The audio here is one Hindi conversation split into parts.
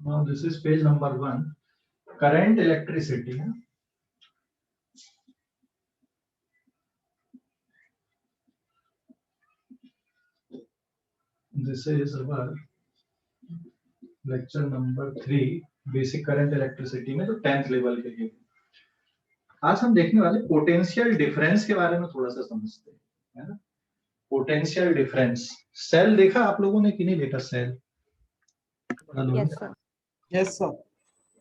Now this is page number 1. Current electricity. This is our lecture number 3, basic current electricity में, तो 10th लेवल के लिए। आज हम देखने वाले पोटेंशियल डिफरेंस के बारे में थोड़ा सा समझते हैं, है ना। पोटेंशियल डिफरेंस, सेल देखा आप लोगों ने कि नहीं देखा? Cell yes sir. Yes sir.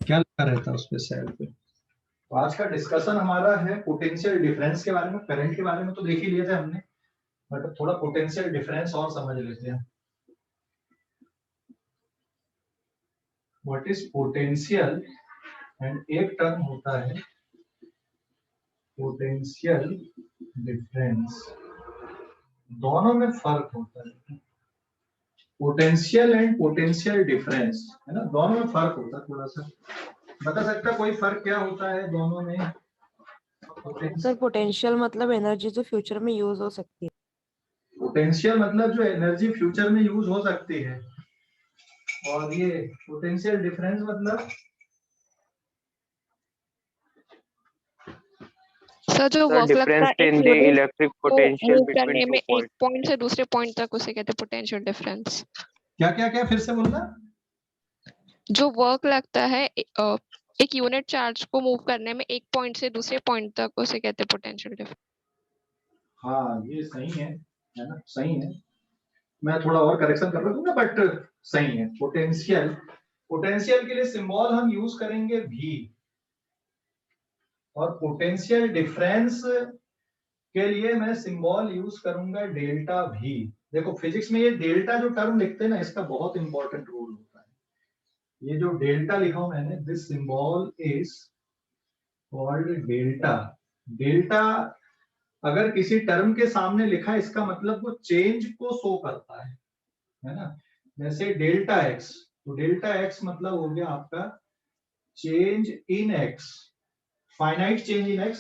क्या लिखा रहता है उस पे, सेल पे? तो आज का डिस्कशन हमारा है पोटेंशियल डिफरेंस के बारे में। करंट के बारे में तो देख ही लिए थे हमने, बट थोड़ा पोटेंशियल डिफरेंस और समझ लेते हैं। व्हाट इज पोटेंशियल, एंड एक टर्म होता है पोटेंशियल डिफरेंस। दोनों में फर्क होता है, पोटेंशियल एंड पोटेंशियल डिफरेंस, है ना, दोनों में फर्क होता है। थोड़ा सा बता सकता कोई फर्क क्या होता है दोनों में? सर पोटेंशियल मतलब एनर्जी जो फ्यूचर में यूज हो सकती है। पोटेंशियल मतलब जो एनर्जी फ्यूचर में यूज हो सकती है, और ये पोटेंशियल डिफरेंस मतलब सर जो वर्क लगता है in the electric potential move between करने टू में एक पॉइंट। पॉइंट से दूसरे पॉइंट तक, उसे कहते हैं पोटेंशियल डिफरेंस। क्या क्या क्या, फिर से बोलना। जो वर्क लगता है एक यूनिट चार्ज को मूव करने में एक पॉइंट से दूसरे पॉइंट तक, उसे कहते हैं पोटेंशियल डिफरेंस। हाँ ये सही है ना, सही है। मैं थोड़ा और करेक्शन कर रहा हूँ ना, बट सही है। पोटेंशियल, पोटेंशियल के लिए सिंबल हम यूज करेंगे V, और पोटेंशियल डिफरेंस के लिए मैं सिंबल यूज करूंगा डेल्टा V। देखो फिजिक्स में ये डेल्टा जो टर्म लिखते हैं ना, इसका बहुत इंपॉर्टेंट रोल होता है। ये जो डेल्टा लिखा हूं मैंने, this symbol is called delta. Delta अगर किसी टर्म के सामने लिखा, इसका मतलब वो चेंज को शो करता है ना। जैसे डेल्टा x, तो डेल्टा x मतलब हो गया आपका change in x, finite change in x,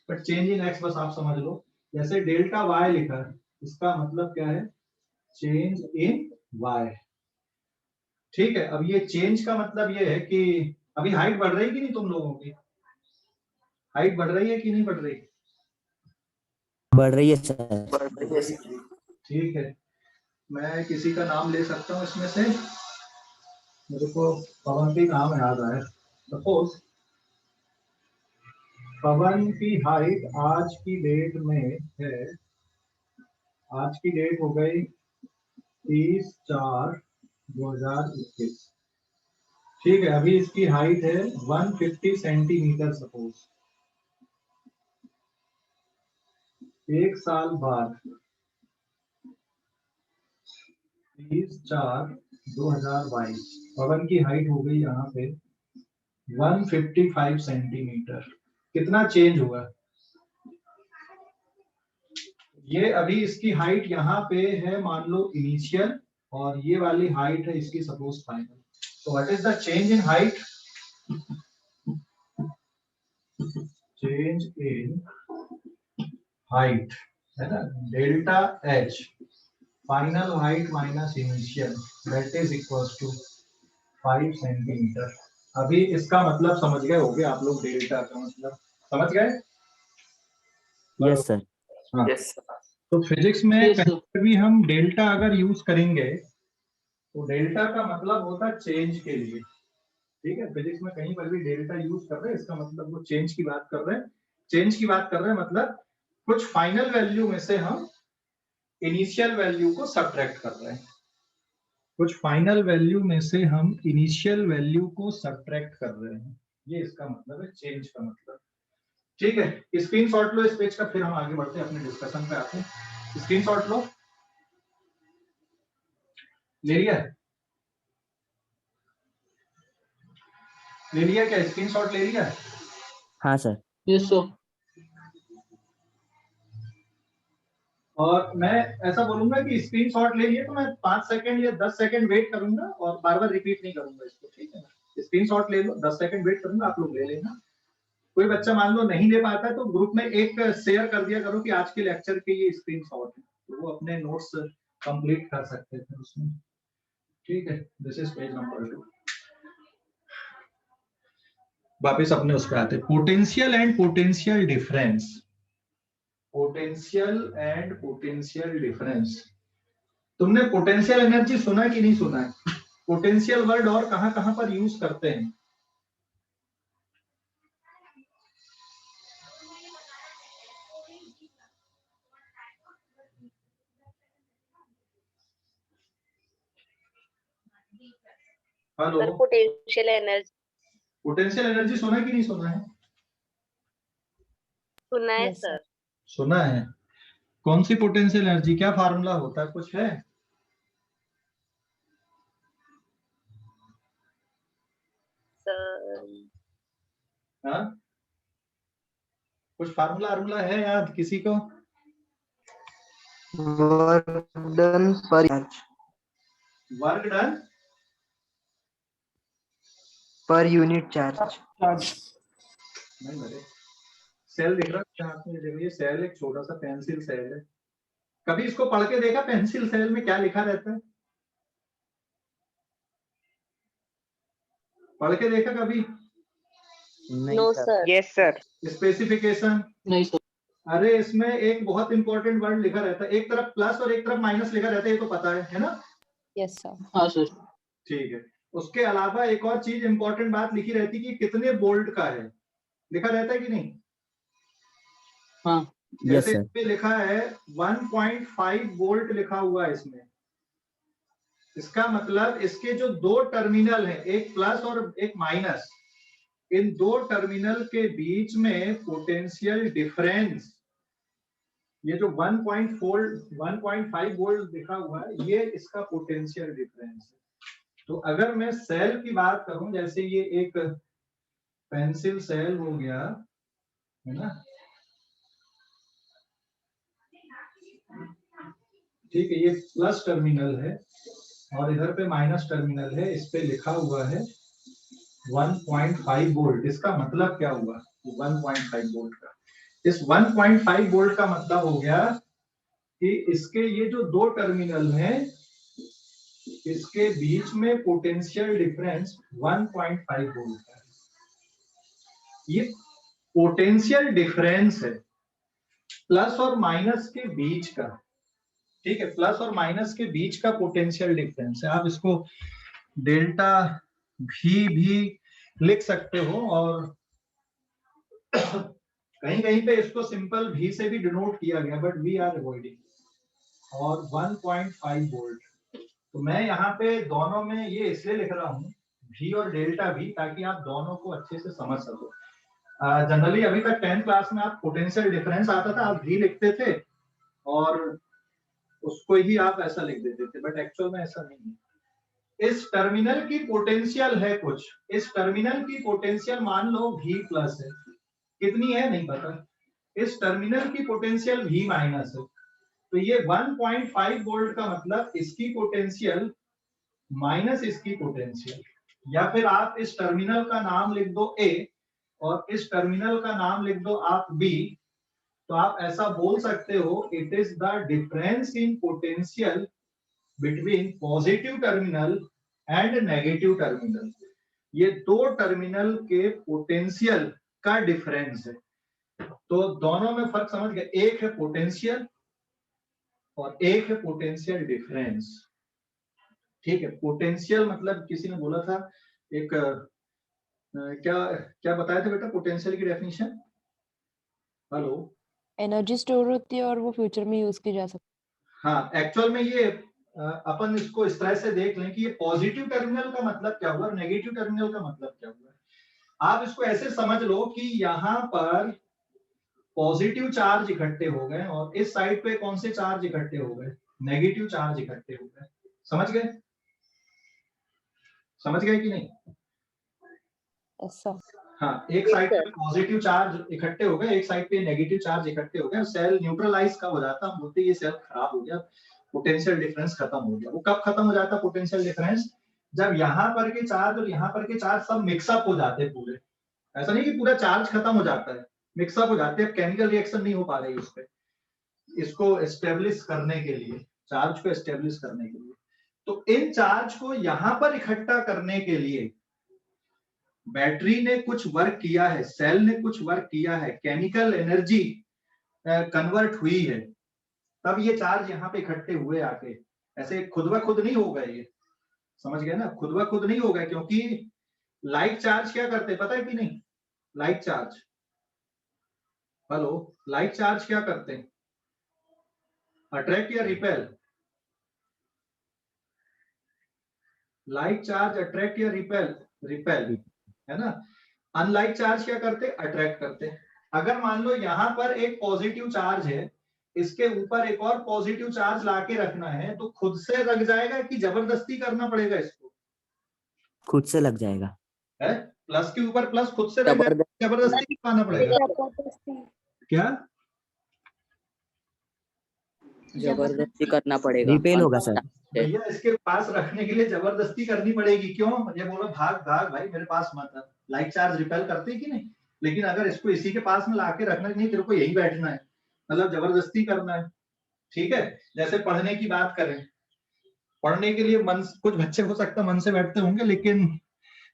but change in x बस आप समझ लो। जैसे डेल्टा y लिखा है, इसका मतलब क्या है? Change in y। ठीक है, अब ये चेंज का मतलब ये है कि अभी हाइट बढ़ रही है कि नहीं? तुम लोगों की हाइट बढ़ रही है कि नहीं बढ़ रही? बढ़ रही है सर। ठीक है, मैं किसी का नाम ले सकता हूँ इसमें से। मेरे को पवन की नाम याद आया। सपोज पवन की हाइट आज की डेट में है, आज की डेट हो गई 30/4/2021। ठीक है, अभी इसकी हाइट है 150 सेंटीमीटर। सपोज एक साल बाद 30/4/2022 पवन की हाइट हो गई यहाँ पे 155 सेंटीमीटर। कितना चेंज हुआ? ये अभी इसकी हाइट यहाँ पे है मान लो इनिशियल, और ये वाली हाइट है इसकी सपोज फाइनल। तो what is the change in height? Change in height है ना, delta H, final height minus initial, that is equals to 5 centimetre. अभी इसका मतलब समझ गए होगे आप लोग, डेल्टा का मतलब समझ गए? Yes sir. हाँ। तो फिजिक्स में कहीं भी हम डेल्टा अगर यूज करेंगे, तो डेल्टा का मतलब होता है चेंज के लिए। ठीक है, फिजिक्स में कहीं पर भी डेल्टा यूज कर रहे हैं, इसका मतलब वो चेंज की बात कर रहे हैं। चेंज की बात कर रहे हैं मतलब कुछ फाइनल वैल्यू में से हम इनिशियल वैल्यू को सब्ट्रैक्ट कर रहे हैं। कुछ फाइनल वैल्यू में से हम इनिशियल वैल्यू को सब्ट्रैक्ट कर रहे हैं, ये इसका मतलब है चेंज का मतलब। ठीक है, स्क्रीनशॉट लो इस पेज का, फिर हम आगे बढ़ते हैं अपने डिस्कशन पे आते हैं। स्क्रीनशॉट लो, ले लिया? ले लिया क्या? स्क्रीनशॉट ले लिया? हाँ सर। Yes sir. और मैं ऐसा बोलूंगा कि स्क्रीनशॉट ले लिए तो मैं 5 सेकंड या 10 सेकंड वेट करूंगा, और बार बार रिपीट नहीं करूंगा इसको। ठीक है ना, स्क्रीनशॉट ले लो, 10 सेकंड वेट करूंगा, आप लोग ले लेना। कोई बच्चा मान लो नहीं ले पाता है, तो ग्रुप में एक शेयर कर दिया करो कि आज के लेक्चर के ये स्क्रीनशॉट है, तो वो अपने नोट्स कंप्लीट कर सकते थे उसमें। ठीक है, दिस इज पेज नंबर 2। वापस अपने उस पे आते हैं, potential and potential difference. Potential and potential difference. तुमने पोटेंशियल एनर्जी सुना कि नहीं सुना है? पोटेंशियल वर्ड और कहां कहां पर यूज करते हैं? Hello, potential energy potential energy सुना कि नहीं सुना है? सुना है Yes, सर। सुना है। कौन सी पोटेंशियल एनर्जी, क्या फार्मूला होता है, कुछ है? सर हाँ, कुछ फार्मूला है याद किसी को? वर्क डन पर work done per unit charge. नहीं मेरे सेल दिख रहा है हाथ में, देखो ये सेल एक छोटा सा पेंसिल सेल है। कभी इसको पढ़ के देखा पेंसिल सेल में क्या लिखा रहता है? पढ़ के देखा कभी? No sir. Yes sir. Specification? नहीं सर। अरे इसमें एक बहुत इंपॉर्टेंट वर्ड लिखा रहता है, एक तरफ प्लस और एक तरफ माइनस लिखा रहता है, ये तो पता है ना? yes sir. हाँ सर। ठीक है। उसके अलावा एक और चीज इंपॉर्टेंट बात लिखी रहती है कि कितने वोल्ट का है, लिखा रहता है कि नहीं? हाँ। जैसे Yes, sir. इसमें लिखा है 1.5 वोल्ट लिखा हुआ है इसमें। इसका मतलब इसके जो दो टर्मिनल हैं, एक प्लस और एक माइनस, इन दो टर्मिनल के बीच में पोटेंशियल डिफरेंस, ये जो 1.5 वोल्ट लिखा हुआ है, ये इसका पोटेंशियल डिफरेंस है। तो अगर मैं सेल की बात करूं, जैसे ये एक पेंसिल सेल हो गया, है ना? ठीक है, ये प्लस टर्मिनल है और इधर पे माइनस टर्मिनल है, इस पे लिखा हुआ है 1.5 वोल्ट। इसका मतलब क्या हुआ 1.5 वोल्ट का? इस 1.5 वोल्ट का मतलब हो गया कि इसके ये जो दो टर्मिनल हैं, इसके बीच में पोटेंशियल डिफरेंस 1.5 वोल्ट का है। ये पोटेंशियल डिफरेंस है प्लस और माइनस के बीच का। ठीक है, प्लस और माइनस के बीच का पोटेंशियल डिफरेंस है। आप इसको डेल्टा भी लिख सकते हो, और कहीं कहीं पे इसको सिंपल भी से भी डिनोट किया गया, बट वी आर अवॉइडिंग। और 1.5 वोल्ट, तो मैं यहाँ पे दोनों में ये इसलिए लिख रहा हूँ भी और डेल्टा भी, ताकि आप दोनों को अच्छे से समझ सको। जनरली अभी तक 10th क्लास में आप पोटेंशियल डिफरेंस आता था, आप भी लिखते थे और उसको ही आप ऐसा लिख देते थे, बट एक्चुअल में ऐसा नहीं है। इस टर्मिनल की पोटेंशियल है कुछ, इस टर्मिनल की पोटेंशियल मान लो V प्लस है, कितनी है नहीं पता। इस टर्मिनल की पोटेंशियल V माइनस है, तो ये 1.5 वोल्ट का मतलब इसकी पोटेंशियल माइनस इसकी पोटेंशियल, या फिर आप इस टर्मिनल का नाम लिख दो A और इस टर्मिनल का नाम लिख दो आप B, तो आप ऐसा बोल सकते हो it is the difference in potential between positive terminal and negative terminal. ये दो टर्मिनल के पोटेंशियल का डिफरेंस है। तो दोनों में फर्क समझ गए, एक है पोटेंशियल और एक है पोटेंशियल डिफरेंस। ठीक है, पोटेंशियल मतलब किसी ने बोला था एक क्या क्या बताया था बेटा पोटेंशियल की डेफिनेशन? हेलो, एनर्जी स्टोर होती है और वो फ्यूचर में यूज की जा सकती हाँ एक्चुअल में ये अपन इसको इस तरह से देख लें कि ये पॉजिटिव टर्मिनल का मतलब क्या हुआ और नेगेटिव टर्मिनल का मतलब क्या हुआ। आप इसको ऐसे समझ लो कि यहाँ पर पॉजिटिव चार्ज इकट्ठे हो गए और इस साइड पे कौन से चार्ज इकट्ठे हो गए, नेगेटिव चार्ज इकट्ठे हो गए। समझ गए? समझ गए कि नहीं? है ऐसा। हाँ, एक साइड पे पॉजिटिव चार्ज इकट्ठे हो गए, एक साइड पे नेगेटिव चार्ज इकट्ठे हो गए, सेल न्यूट्रलाइज कब हो जाता, हम बोलते ये सेल खराब हो गया, पोटेंशियल डिफरेंस खत्म हो गया। वो कब खत्म हो जाता पोटेंशियल डिफरेंस? जब यहाँ पर के चार्ज और यहाँ पर के चार्ज सब मिक्सअप हो जाते हैं पूरे। ऐसा नहीं कि पूरा चार्ज खत्म हो जाता है, मिक्सअप हो जाते हैं, केमिकल रिएक्शन नहीं हो पा रही उस पे, इसको एस्टेब्लिश करने के लिए, चार्ज को एस्टेब्लिश करने के लिए। तो इन चार्ज को यहाँ पर इकट्ठा करने के लिए बैटरी ने कुछ वर्क किया है, सेल ने कुछ वर्क किया है, केमिकल एनर्जी कन्वर्ट हुई है, तब ये चार्ज यहाँ पे इकट्ठे हुए आके। ऐसे खुद ब खुद नहीं होगा ये, समझ गए ना, खुद ब खुद नहीं होगा, क्योंकि लाइक चार्ज क्या करते हैं पता है कि नहीं? Like charge, hello, like charge क्या करते हैं? अट्रैक्ट या रिपेल? लाइक चार्ज अट्रैक्ट या रिपेल? रिपेल, है ना। अनलाइक चार्ज क्या करते? अट्रैक्ट करते। अगर मान लो यहाँ पर एक पॉजिटिव चार्ज है, इसके ऊपर एक और पॉजिटिव चार्ज लाके रखना है, तो खुद से लग जाएगा कि जबरदस्ती करना पड़ेगा इसको? खुद से लग जाएगा। है, प्लस के ऊपर प्लस खुद से लग जाएगा, जबरदस्ती करवाना पड़ेगा? क्या जबरदस्ती करना पड़ेगा। रिपेल होगा सर। भैया, इसके पास रखने के लिए जबरदस्ती करनी पड़ेगी। क्यों? ये बोलो भाग भाग भाई मेरे पास मत है। लाइक चार्ज रिपेल करते कि नहीं? लेकिन अगर इसको इसी के पास में लाके रखना, नहीं तेरे को यही बैठना है, मतलब जबरदस्ती करना है। ठीक है, जैसे पढ़ने की बात करें, पढ़ने के लिए मन, कुछ बच्चे हो सकता है मन से बैठते होंगे, लेकिन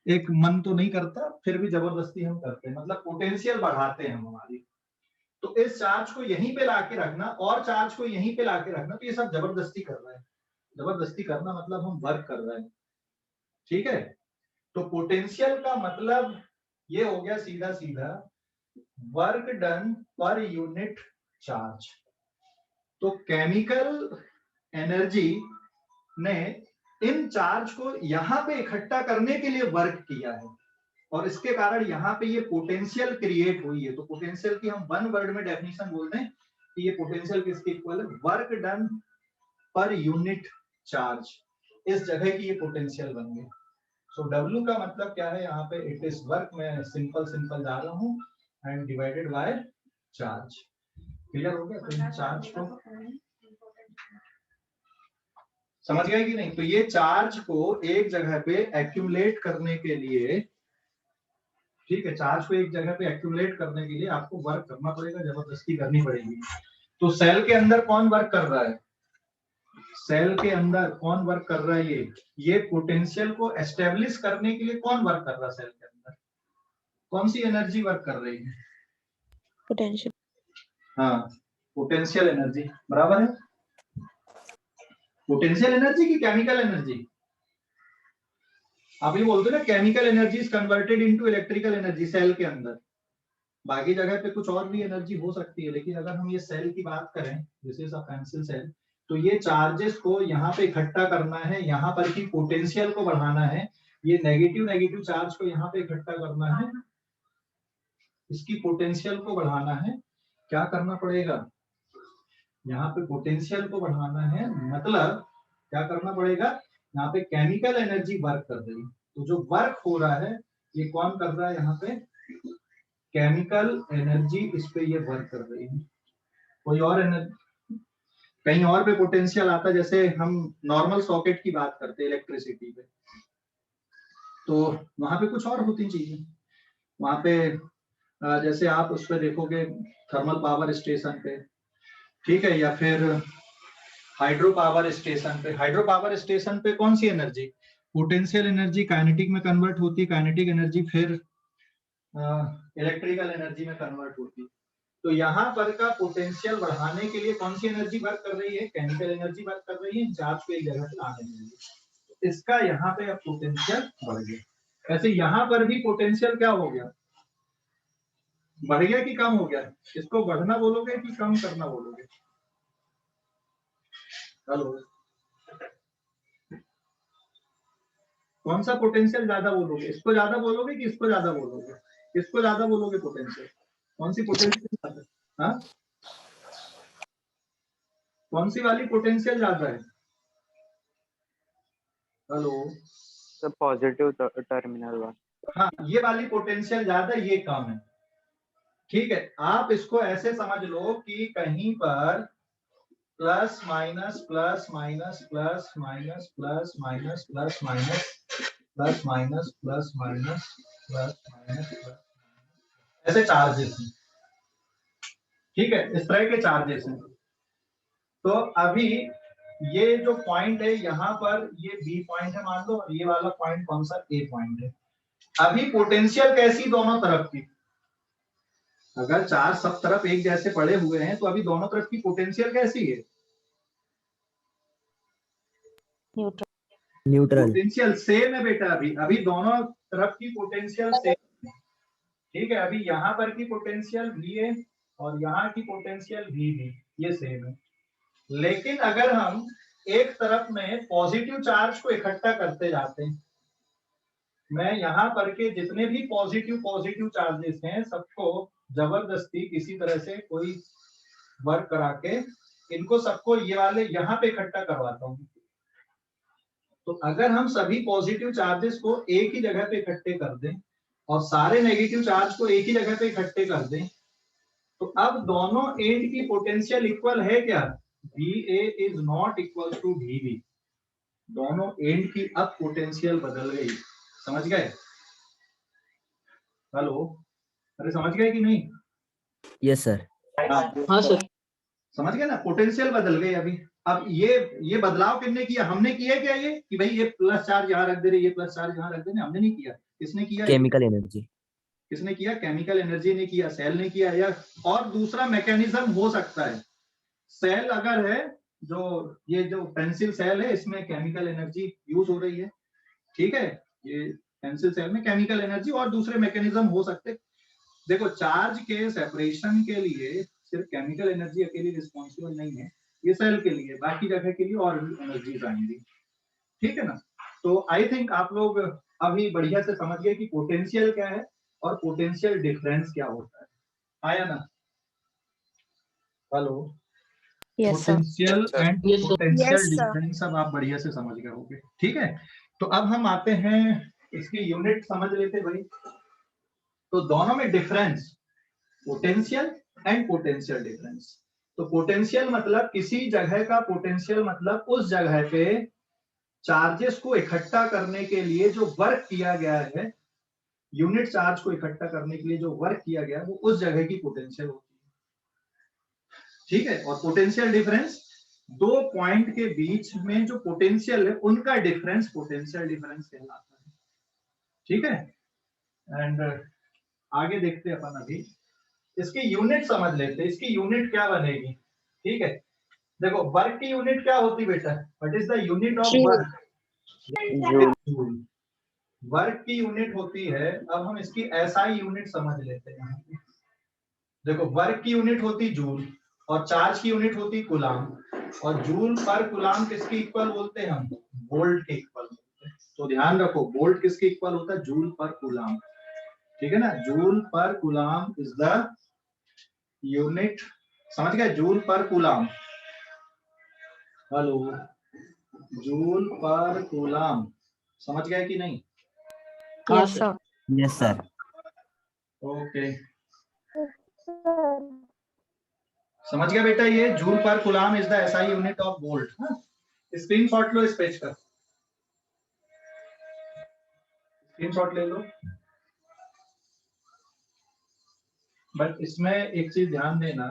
एक मन तो नहीं करता, फिर भी जबरदस्ती हम करते हैं, मतलब पोटेंशियल बढ़ाते हैं हम हमारी। तो इस चार्ज को यहीं पे लाके रखना और चार्ज को यहीं पे लाके रखना, तो ये सब जबरदस्ती कर रहा है। जबरदस्ती करना मतलब हम वर्क कर रहे हैं। ठीक है, तो पोटेंशियल का मतलब ये हो गया सीधा सीधा work done per unit charge. तो केमिकल एनर्जी ने इन चार्ज को यहां पे इकट्ठा करने के लिए वर्क किया है, और इसके कारण यहाँ पे ये पोटेंशियल क्रिएट हुई है। तो पोटेंशियल की हम वन वर्ड में डेफिनेशन बोल दें कि ये पोटेंशियल किसके इक्वल है? Work done per unit charge. इस जगह की ये पोटेंशियल बन गई। सो W का मतलब क्या है यहाँ पे? It is work. मैं सिंपल सिंपल जा रहा हूँ, and divided by charge. Clear हो गया? तो चार्ज को समझ गए कि नहीं? तो ये चार्ज को एक जगह पे एक्यूमुलेट करने के लिए, ठीक है, चार्ज को एक जगह पे एक्यूमुलेट करने के लिए आपको वर्क करना पड़ेगा, जबरदस्ती करनी पड़ेगी। तो सेल के अंदर कौन वर्क कर रहा है? सेल के अंदर कौन वर्क कर रहा है? ये पोटेंशियल को एस्टेब्लिश करने के लिए कौन वर्क कर रहा है? सेल के अंदर कौन सी एनर्जी वर्क कर रही है? पोटेंशियल। हाँ, पोटेंशियल एनर्जी बराबर है। पोटेंशियल एनर्जी की केमिकल एनर्जी? आप ये बोलते ना, chemical energy is converted into electrical energy cell के अंदर। बाकी जगह पे कुछ और भी एनर्जी हो सकती है, लेकिन अगर हम ये सेल की बात करें, this is a pencil cell, तो ये चार्जेस को यहाँ पे इकट्ठा करना है, यहाँ पर की पोटेंशियल को बढ़ाना है, ये नेगेटिव नेगेटिव चार्ज को यहाँ पे इकट्ठा करना है, इसकी पोटेंशियल को बढ़ाना है। क्या करना पड़ेगा? यहाँ पे पोटेंशियल को बढ़ाना है, मतलब क्या करना पड़ेगा? यहाँ पे केमिकल एनर्जी वर्क कर रही है। तो जो वर्क हो रहा है ये कौन कर रहा है? यहाँ पे केमिकल एनर्जी इस पे ये वर्क कर रही है। कोई और एनर्जी कहीं और पे पोटेंशियल आता है, जैसे हम नॉर्मल सॉकेट की बात करते हैं इलेक्ट्रिसिटी पे, तो वहां पे कुछ और होती चीजें। वहां पे जैसे आप उस पे देखोगे थर्मल पावर स्टेशन पे, ठीक है, या फिर हाइड्रो पावर स्टेशन पे। हाइड्रो पावर स्टेशन पे कौन सी एनर्जी? पोटेंशियल एनर्जी काइनेटिक में कन्वर्ट होती है, काइनेटिक एनर्जी फिर इलेक्ट्रिकल एनर्जी में कन्वर्ट होती है। तो यहाँ पर का पोटेंशियल बढ़ाने के लिए कौन सी एनर्जी वर्क कर रही है? केमिकल एनर्जी वर्क कर रही है, चार्ज को एक जगह पे लाने के लिए। इसका यहाँ पे अब पोटेंशियल बढ़ गया। वैसे यहाँ पर भी पोटेंशियल क्या हो गया? बढ़ गया कि कम हो गया? इसको बढ़ना बोलोगे कि कम करना बोलोगे? हेलो, कौन सा पोटेंशियल ज्यादा बोलोगे? इसको ज्यादा बोलोगे कि इसको ज्यादा बोलोगे? किसको ज्यादा बोलोगे पोटेंशियल? कौन सी पोटेंशियल ज्यादा? हाँ, कौन सी वाली पोटेंशियल ज्यादा है? हेलो, तो पॉजिटिव टर्मिनल वाला। हाँ, ये वाली पोटेंशियल ज्यादा, ये कम है। ठीक है, आप इसको ऐसे समझ लो कि कहीं पर plus minus plus minus plus minus plus minus plus minus plus minus plus minus plus minus ऐसे चार्जेस हैं। ठीक है, इस तरह के चार्जेस हैं। तो अभी ये जो पॉइंट है यहाँ पर, ये बी पॉइंट है मान लो, और ये वाला पॉइंट कौन सा? ए पॉइंट है। अभी पोटेंशियल कैसी दोनों तरफ की, अगर चार्ज सब तरफ एक जैसे पड़े हुए हैं तो अभी दोनों तरफ की पोटेंशियल कैसी है? न्यूट्रल। पोटेंशियल सेम है बेटा, अभी अभी दोनों तरफ की पोटेंशियल सेम। ठीक है, अभी यहाँ पर की पोटेंशियल भी है और यहाँ की पोटेंशियल भी ये सेम है। लेकिन अगर हम एक तरफ में पॉजिटिव चार्ज को इकट्ठा करते जाते हैं, मैं यहाँ पर के जितने भी पॉजिटिव चार्जेस हैं सबको जबरदस्ती किसी तरह से कोई वर्क करा के इनको सबको ये वाले यहाँ पे इकट्ठा करवाता हूँ। तो अगर हम सभी पॉजिटिव चार्जेस को एक ही जगह पे इकट्ठे कर दें और सारे नेगेटिव चार्ज को एक ही जगह पे इकट्ठे कर दें, तो अब दोनों एंड की पोटेंशियल इक्वल है क्या? VA is not equal to VB। दोनों एंड की अब पोटेंशियल बदल गई, समझ गए? हेलो, अरे समझ गए कि नहीं? Yes sir. हाँ सर। समझ गए ना, पोटेंशियल बदल गई अभी। अब ये बदलाव किसने किया? हमने किया क्या ये कि भाई ये प्लस चार्ज यहाँ रख दे रहे, ये प्लस चार्ज यहाँ रख दे रहे? हमने नहीं किया। किसने किया? Chemical energy. किसने किया? केमिकल एनर्जी ने किया, सेल ने किया। या और दूसरा मैकेनिज्म हो सकता है, सेल अगर है जो ये जो पेंसिल सेल है इसमें केमिकल एनर्जी यूज हो रही है, ठीक है, ये पेंसिल सेल में केमिकल एनर्जी और दूसरे मैकेनिज्म हो सकते। देखो चार्ज के सेपरेशन के लिए सिर्फ केमिकल एनर्जी अकेली रिस्पॉन्सिबल नहीं है, ये सेल के लिए, बाकी जगह के लिए और भी एनर्जीज आएंगी, ठीक है ना? तो आई थिंक आप लोग अभी बढ़िया से समझ गए कि पोटेंशियल क्या है और पोटेंशियल डिफरेंस क्या होता है। आया ना? Hello, potential and potential difference अब आप बढ़िया से समझ गए होंगे, ठीक है? तो अब हम आते हैं इसकी यूनिट समझ लेते भाई। तो दोनों में difference, potential and potential difference. तो पोटेंशियल मतलब किसी जगह का पोटेंशियल, मतलब उस जगह पे चार्जेस को इकट्ठा करने के लिए जो वर्क किया गया है, यूनिट चार्ज को इकट्ठा करने के लिए जो वर्क किया गया वो उस जगह की पोटेंशियल होती है, ठीक है? और पोटेंशियल डिफरेंस, दो पॉइंट के बीच में जो पोटेंशियल है उनका डिफरेंस पोटेंशियल डिफरेंस कहलाता है, ठीक है? एंड आगे देखते हैं अपन, अभी इसकी यूनिट समझ लेते हैं। इसकी यूनिट क्या बनेगी, ठीक है? देखो वर्क की यूनिट क्या होती बेटा? What is the unit of work? Joule. Work की यूनिट होती है, अब हम इसकी SI यूनिट समझ लेते हैं। देखो वर्क की यूनिट होती जूल और चार्ज की यूनिट होती कूलाम, और जूल पर कूलाम किसकी इक्वल बोलते हैं हम? वोल्ट के इक्वल बोलते हैं। तो ध्यान रखो वोल्ट किसके इक्वल होता है? जूल पर कूलाम, ठीक है ना? Joule per coulomb is the unit, समझ गए? Joule per coulomb. Hello, joule per coulomb समझ गए कि नहीं? Yes sir. Yes sir. Okay, समझ गया बेटा? ये joule per coulomb is the SI unit of volt. Screenshot लो इस पेज का, स्क्रीनशॉट ले लो। बट इसमें एक चीज ध्यान देना,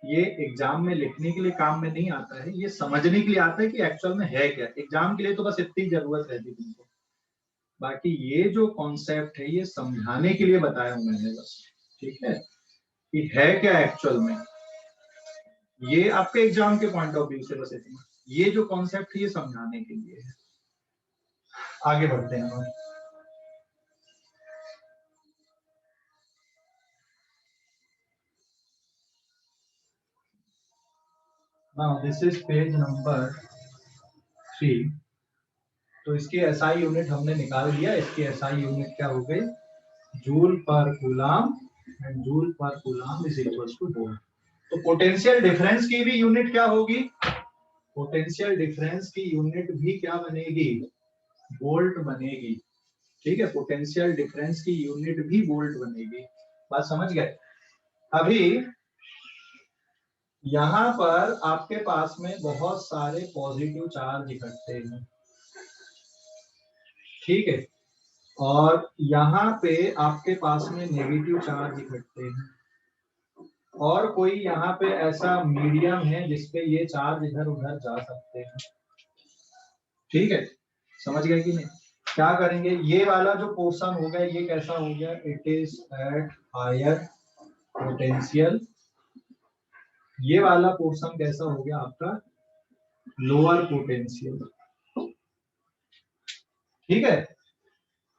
ये एग्जाम में लिखने के लिए काम में नहीं आता है, ये समझने के लिए आता है कि एक्चुअल में है क्या। एग्जाम के लिए तो बस इतनी जरूरत रहती है तुमको, बाकी ये जो कॉन्सेप्ट है ये समझाने के लिए बताया हूं मैंने बस, ठीक है? कि है क्या एक्चुअल में, ये आपके एग्जाम के पॉइंट ऑफ व्यू से बस इतना, ये जो कॉन्सेप्ट है ये समझाने के लिए है। आगे बढ़ते हैं हम। Now this is page number 3। तो इसकी SI यूनिट हमने निकाल दिया। इसकी SI यूनिट क्या हो गई? Joule per coulomb, and joule per coulomb is equal two volt. तो पोटेंशियल डिफरेंस की भी यूनिट क्या होगी? पोटेंशियल डिफरेंस की यूनिट भी क्या बनेगी? वोल्ट बनेगी, ठीक है? पोटेंशियल डिफरेंस की यूनिट भी वोल्ट बनेगी। बात समझ गए? अभी यहाँ पर आपके पास में बहुत सारे पॉजिटिव चार्ज इकट्ठे हैं, ठीक है? और यहाँ पे आपके पास में नेगेटिव चार्ज इकट्ठे हैं, और कोई यहाँ पे ऐसा मीडियम है जिसपे ये चार्ज इधर उधर जा सकते हैं, ठीक है? समझ गए कि नहीं? क्या करेंगे, ये वाला जो पोर्शन हो गया ये कैसा हो गया, it is at higher potential, ये वाला पोर्शन कैसा हो गया आपका, लोअर पोटेंशियल। ठीक है,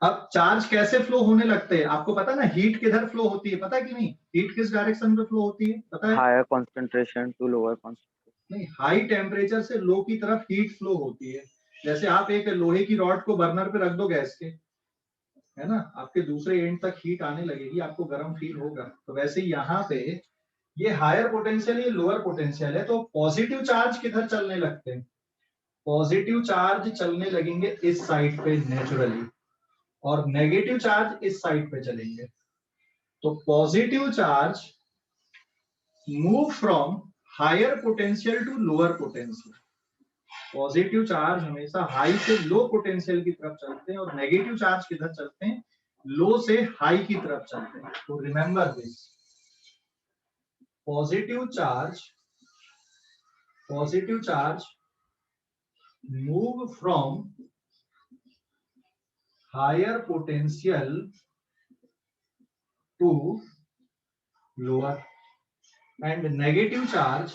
अब चार्ज कैसे फ्लो होने लगते हैं आपको पता है ना, हीट किधर फ्लो होती है पता है कि नहीं, हीट किस डायरेक्शन में फ्लो होती है पता है? Higher concentration to lower concentration. नहीं, हाई टेम्परेचर से लो की तरफ हीट फ्लो होती है। जैसे आप एक लोहे की रॉड को बर्नर पे रख दो गैस के, है ना, आपके दूसरे एंड तक हीट आने लगेगी, आपको गर्म फील होगा। तो वैसे यहाँ पे ये हायर पोटेंशियल, ये लोअर पोटेंशियल है, तो पॉजिटिव चार्ज किधर चलने लगते हैं, पॉजिटिव चार्ज चलने लगेंगे इस साइड पे नेचुरली, और नेगेटिव चार्ज इस साइड पे चलेंगे। तो positive charge move from higher potential to lower potential, positive charge हमेशा हाई से लो पोटेंशियल की तरफ चलते हैं, और नेगेटिव चार्ज किधर चलते हैं, लो से हाई की तरफ चलते हैं। तो remember this, positive charge move from higher potential to lower, and negative charge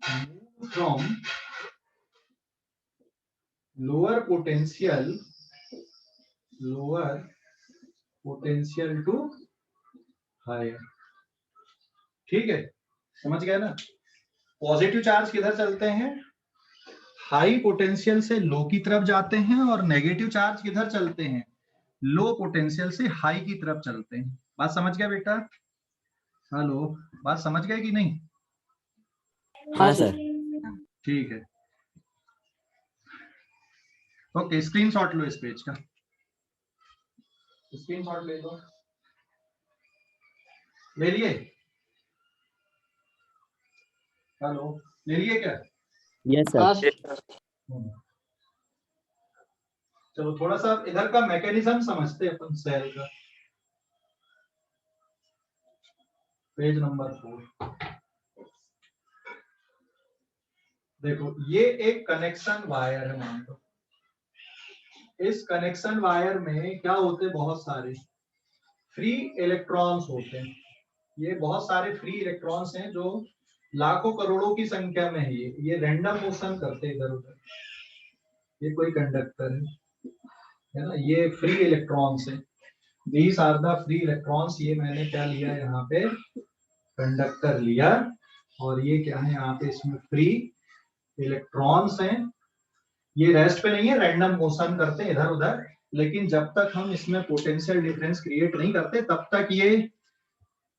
move from lower potential to higher। ठीक है, समझ गए ना, पॉजिटिव चार्ज किधर चलते हैं, हाई पोटेंशियल से लो की तरफ जाते हैं, और नेगेटिव चार्ज किधर चलते हैं, लो पोटेंशियल से हाई की तरफ चलते हैं। बात समझ गया बेटा, हेलो, बात समझ गए कि नहीं? हाँ सर। ठीक है, ओके, स्क्रीनशॉट लो इस पेज का, स्क्रीनशॉट ले लो, ले लिए, हेलो, ले लिए क्या? Yes sir. चलो थोड़ा सा इधर का मैकेनिज्म समझते हैं अपन सेल का, पेज नंबर 4। देखो ये एक कनेक्शन वायर है, मान लो इस कनेक्शन वायर में क्या होते हैं, बहुत सारे फ्री इलेक्ट्रॉन्स होते हैं। ये बहुत सारे फ्री इलेक्ट्रॉन्स हैं जो लाखों करोड़ों की संख्या में है, ये रैंडम मोशन करते इधर उधर। ये कोई कंडक्टर है ना, ये फ्री इलेक्ट्रॉन्स है, these are the free electrons. ये मैंने क्या लिया यहाँ पे, कंडक्टर लिया, और ये क्या है यहाँ पे, इसमें फ्री इलेक्ट्रॉन्स हैं। ये रेस्ट पे नहीं है, रैंडम मोशन करते हैं इधर उधर, लेकिन जब तक हम इसमें पोटेंशियल डिफरेंस क्रिएट नहीं करते तब तक ये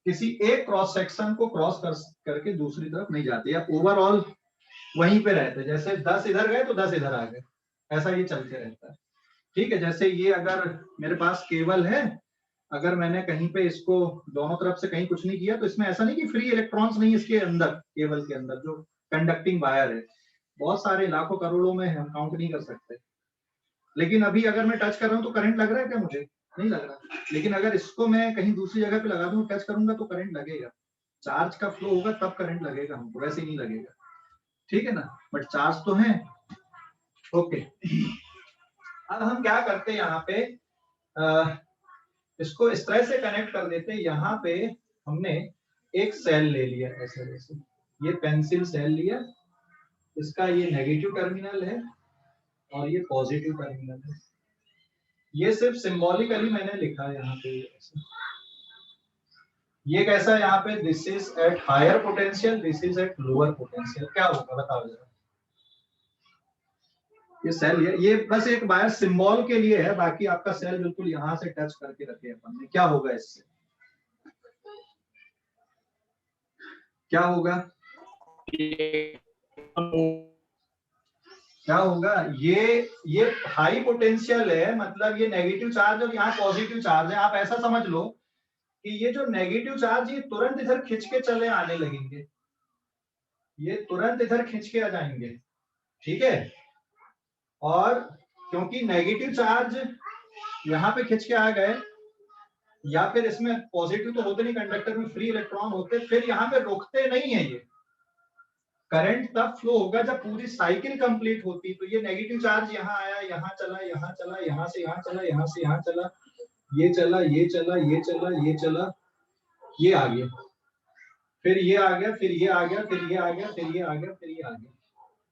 किसी एक क्रॉस सेक्शन को क्रॉस करके दूसरी तरफ नहीं जाते, या ओवरऑल वहीं पे रहते। जैसे 10 इधर गए तो 10 इधर आ गए, ऐसा ये चलते रहता है। ठीक है, जैसे ये अगर मेरे पास केबल है, अगर मैंने कहीं पे इसको दोनों तरफ से कहीं कुछ नहीं किया, तो इसमें ऐसा नहीं कि फ्री इलेक्ट्रॉन्स नहीं इसके अंदर, केबल के अंदर जो कंडक्टिंग वायर है बहुत सारे लाखों करोड़ों में हम काउंट नहीं कर सकते। लेकिन अभी अगर मैं टच कर रहा हूँ तो करंट लग रहा है क्या, मुझे नहीं लग रहा। लेकिन अगर इसको मैं कहीं दूसरी जगह पे लगा दूं, टच करूंगा तो करंट लगेगा, चार्ज का फ्लो होगा तब करंट लगेगा हमको, वैसे ही नहीं लगेगा। ठीक है ना, बट चार्ज तो है। ओके, अब हम क्या करते हैं यहाँ पे, इसको इस तरह से कनेक्ट कर देते हैं। यहाँ पे हमने एक सेल ले लिया ऐसे वैसे, ये पेंसिल सेल लिया, इसका ये नेगेटिव टर्मिनल है और ये पॉजिटिव टर्मिनल है। ये सिर्फ सिंबॉलिकली मैंने लिखा है यहाँ पे। ये कैसा है यहाँ पे, this is at higher potential, this is at lower potential. क्या होगा बताओ जरा, ये सेल ये बस एक बार सिंबल के लिए है, बाकी आपका सेल बिल्कुल यहाँ से टच करके रखे अपन ने। क्या होगा इससे, क्या होगा, क्या होगा, ये हाई पोटेंशियल है, मतलब ये नेगेटिव चार्ज और यहाँ पॉजिटिव चार्ज है। आप ऐसा समझ लो कि ये जो नेगेटिव चार्ज ये तुरंत इधर खिंच के चले आने लगेंगे, ये तुरंत इधर खिंच के आ जाएंगे। ठीक है, और क्योंकि नेगेटिव चार्ज यहाँ पे खिंच के आ गए, या फिर इसमें पॉजिटिव तो होते नहीं, कंडक्टर में फ्री इलेक्ट्रॉन होते, फिर यहाँ पे रुकते नहीं है, करंट तब फ्लो होगा जब पूरी साइकिल कंप्लीट होती। तो ये नेगेटिव चार्ज यहाँ आया, यहाँ चला, यहाँ चला, यहाँ से यहाँ चला, यहाँ से यहाँ चला, ये चला, ये चला, ये चला, ये चला, ये आ गया, फिर ये आ गया, फिर ये आ गया, फिर ये आ गया, फिर ये आ गया, फिर ये आ गया।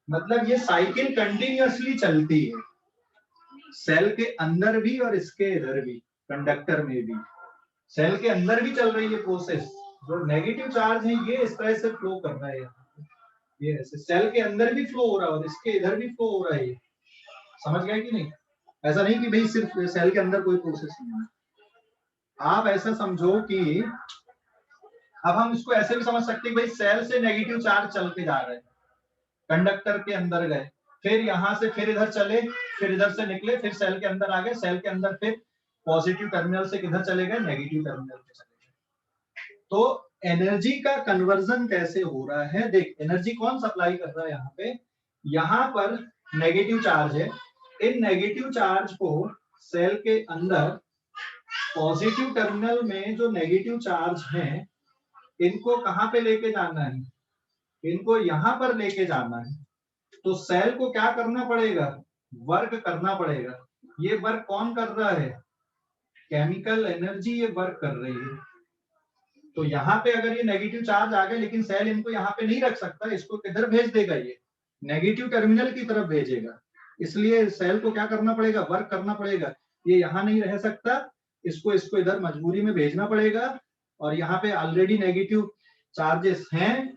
मतलब ये साइकिल कंटिन्यूअसली चलती है, सेल के अंदर भी और इसके इधर भी, कंडक्टर में भी। सेल के अंदर भी चल रही है प्रोसेस। जो नेगेटिव चार्ज है ये इस तरह से फ्लो कर रहा है, ये ऐसे सेल के अंदर भी फ्लो हो रहा है और इसके इधर भी फ्लो हो रहा है। समझ गए कि नहीं? ऐसा नहीं कि भाई सिर्फ सेल के अंदर कोई प्रोसेस नहीं है। आप ऐसा समझो कि अब हम इसको ऐसे भी समझ सकते हैं भाई सेल से नेगेटिव चार्ज चल के जा रहे हैं, कंडक्टर के अंदर गए, फिर यहां से फिर इधर चले, फिर इधर से निकले, फिर सेल के अंदर आ गए, सेल के अंदर फिर पॉजिटिव टर्मिनल से किधर चले गए, नेगेटिव टर्मिनल पे चले गए। तो एनर्जी का कन्वर्जन कैसे हो रहा है? देख, एनर्जी कौन सप्लाई कर रहा है यहाँ पे? यहाँ पर नेगेटिव चार्ज है, इन नेगेटिव चार्ज को सेल के अंदर पॉजिटिव टर्मिनल में जो नेगेटिव चार्ज हैं, इनको कहाँ पे लेके जाना है? इनको यहाँ पर लेके जाना है। तो सेल को क्या करना पड़ेगा? वर्क करना पड़ेगा। ये वर्क कौन कर रहा है? केमिकल एनर्जी ये वर्क कर रही है। तो यहाँ पे अगर ये नेगेटिव चार्ज आ गया, लेकिन सेल इनको यहाँ पे नहीं रख सकता, इसको किधर भेज देगा? ये नेगेटिव टर्मिनल की तरफ भेजेगा। इसलिए सेल को क्या करना पड़ेगा? वर्क करना पड़ेगा। ये यहाँ नहीं रह सकता, इसको इधर मजबूरी में भेजना पड़ेगा। और यहाँ पे ऑलरेडी नेगेटिव चार्जेस हैं,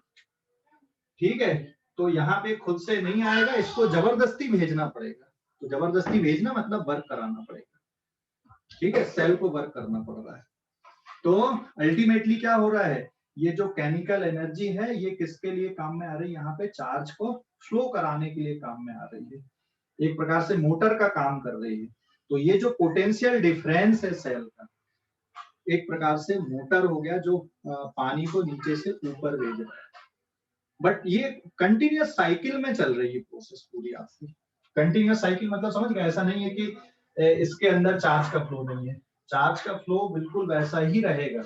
ठीक है, तो यहाँ पे खुद से नहीं आएगा, इसको जबरदस्ती भेजना पड़ेगा। तो जबरदस्ती भेजना मतलब वर्क कराना पड़ेगा, ठीक है, सेल को वर्क करना पड़ रहा है। तो अल्टीमेटली क्या हो रहा है? ये जो केमिकल एनर्जी है ये किसके लिए काम में आ रही है? यहाँ पे चार्ज को फ्लो कराने के लिए काम में आ रही है, एक प्रकार से मोटर का काम कर रही है। तो ये जो पोटेंशियल डिफरेंस है सेल का, एक प्रकार से मोटर हो गया जो पानी को नीचे से ऊपर भेज रहा है। बट ये कंटिन्यूअस साइकिल में चल रही है प्रोसेस पूरी। आपकी कंटिन्यूअस साइकिल मतलब समझ गए? ऐसा नहीं है कि इसके अंदर चार्ज का फ्लो नहीं है, चार्ज का फ्लो बिल्कुल वैसा ही रहेगा।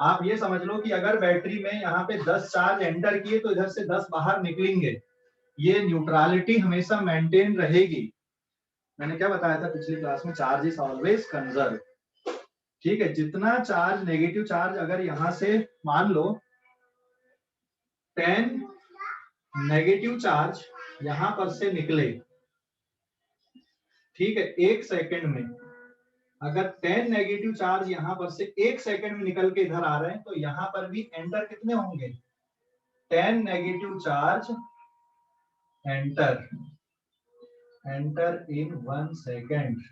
आप ये समझ लो कि अगर बैटरी में यहाँ पे 10 चार्ज एंटर किए तो इधर से 10 बाहर निकलेंगे, ये न्यूट्रलिटी हमेशा मेंटेन रहेगी। मैंने क्या बताया था पिछली क्लास में? चार्ज इज ऑलवेज कंजर्व, ठीक है। जितना चार्ज, नेगेटिव चार्ज अगर यहां से मान लो 10 नेगेटिव चार्ज यहां पर से निकले, ठीक है, 1 सेकंड में, अगर 10 नेगेटिव चार्ज यहां पर से 1 सेकंड में निकल के इधर आ रहे हैं, तो यहां पर भी एंटर कितने होंगे? 10 negative charge enter in 1 second.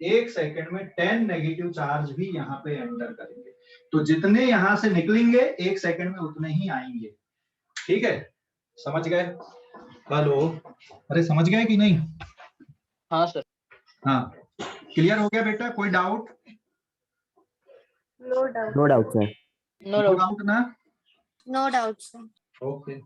1 second में 10 नेगेटिव चार्ज भी यहाँ पे एंटर करेंगे। तो जितने यहां से निकलेंगे 1 सेकंड में उतने ही आएंगे, ठीक है। समझ गए? हेलो, अरे समझ गए कि नहीं? हाँ सर। हाँ, क्लियर हो गया बेटा? कोई doubt? No doubt. No doubt sir. No doubt. Doubt ना? No doubt sir. ओके।